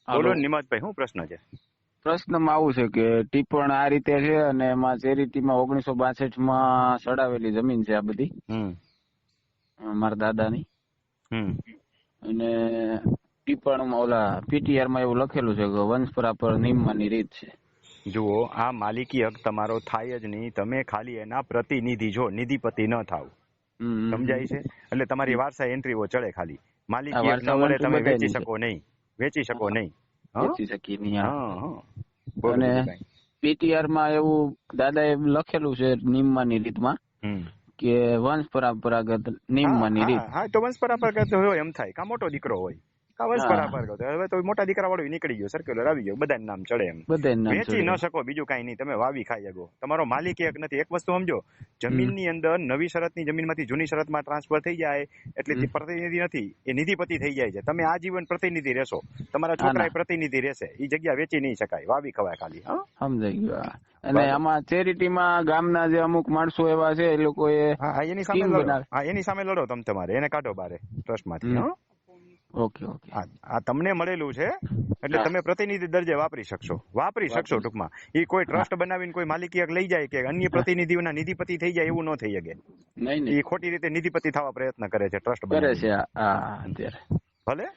બોલો હાલો. નિમાતભાઈ, શું પ્રશ્ન છે? પ્રશ્નમાં આવું છે કે ટીપણ આ રીતે છે અને એમાં ચેરિટીમાં 1962 માં સડાવેલી જમીન છે આ બધી હમ મારા દાદાની. હમ અને ટીપણમાં ઓલા પીટીઆર માં એવું લખેલું છે કે વંશપરા પર નિયમવાની રીત છે. જુઓ, આ માલિકી હક તમારો થાય જ નહીં. તમે ખાલી એના પ્રતિનિધિ છો, નિધિપતિ ન થાવ. સમજાય છે? એટલે તમારી વારસા એન્ટ્રીઓ ચડે. ખાલી આ માલિકી હક ન વારસા મળે, એન્ટ્રી તમે વેચી બધાયની છે. શકો નહીં. વેચી શકો નહીં. વેચી શકીએ નહીં. હા હા. બોલો અને બીજું કાંઈ. પીટીઆર માં એવું દાદાએ લખેલું છે નિયમવાની રીતમાં હમ કે વંશ પરંપરાગત હા નિયમવાની રીત. હા હા, તો વંશ પરંપરાગત હોય એમ થાય. કા મોટો દીકરો હોય, કા વંશ પરંપરાગત હોય. હવે તો મોટા દીકરા વાળો નીકળી ગયો, સર્ક્યુલર આવી ગયો, બધાને નામ ચડે એમ. બધાયનું નામ વેચી ચડે. ન શકો, બીજું કાંઈ નહીં. તમે વાવી ખાઈ શકો. તમારો માલિકી હક નથી. એક વસ્તુ સમજો, જમીનની અંદર નવી શરતની જમીનમાંથી જૂની શરતમાં ટ્રાન્સફર થઈ જાય એટલે તે પ્રતિનિધિ નથી, એ નિધિપતિ થઈ જાય છે. તમે આજીવન પ્રતિનિધિ રહેશો, તમારા છોકરા પ્રતિનિધિ રહેશે. એ જગ્યા વેચી નહીં શકાય, વાવી ખવાય ખાલી. હા, સમજાઈ ગયું. અને આમાં ચેરિટીમાં ગામના જે અમુક માણસો એવા છે એ લોકો એની સામે લડો. હા, એની સામે લડો તમે. તમારે એને કાઢો બારે ટ્રસ્ટમાંથી. હા, ઓકે ઓકે. આ તમને મળેલું છે એટલે તમે પ્રતિનિધિ દરજ્જે વાપરી શકશો ટૂંકમાં. એ કોઈ ટ્રસ્ટ બનાવીને કોઈ માલિકી હક લઈ જાય કે અન્ય પ્રતિનિધિઓના નિધિપતિ થઈ જાય એવું ન થઈ શકે. નહીં એ ખોટી રીતે નિધિપતિ થવા પ્રયત્ન કરે છે ટ્રસ્ટ કરે બનાવીને. છે. અત્યારે ભલે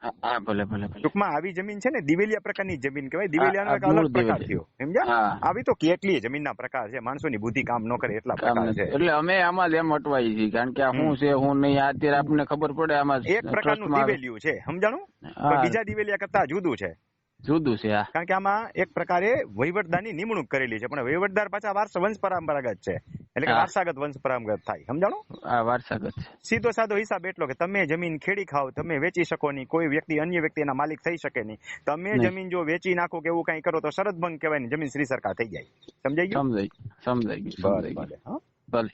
હા, ભલે ભલે ભલે. ટૂંકમાં આવી જમીન છે ને દિવેલિયા પ્રકારની જમીન કહેવાય. દિવેલિયાનો એક મૂળ અલગ પ્રકાર દિવેલિયા. થયો, સમજ્યા? હા. આવી તો કેટલી જમીનના પ્રકાર છે, માણસોની બુદ્ધિ કામ ન કરે એટલા કામ પ્રકાર નથી. છે. એટલે અમે આમાં જ એમ અટવાઈ છીએ કારણ કે આ શું છે શું નહીં આ અત્યારે આપણને ખબર પડે આમાં એક પ્રકારનું ટ્રસ્ટમાં દિવેલિયું છે, સમજાણું? હા. પણ બીજા દિવેલિયા કરતા જુદું છે. જુદું છે. આ કારણ કે આમાં એક પ્રકારે વહીવટદારની નિમણૂક કરેલી છે, પણ વહીવટદાર પાછા વંશ પરંપરાગત છે, એટલે કે વારસાગત વંશ પરંપરાગત થાય. સમજાણું? આ વારસાગત છે. સીધો સાધો હિસાબ એટલો કે તમે જમીન ખેડી ખાવ, તમે વેચી શકો નહીં. કોઈ વ્યક્તિ અન્ય વ્યક્તિના માલિક થઈ શકે નહીં. તમે જમીન જો વેચી નાખો કે એવું કઈ કરો તો શરત ભંગ કહેવાય ને, જમીન શ્રી સરકાર થઈ જાય. સમજાઈ ગયું? સમજાઈ ગયું. ભલે. ભલે.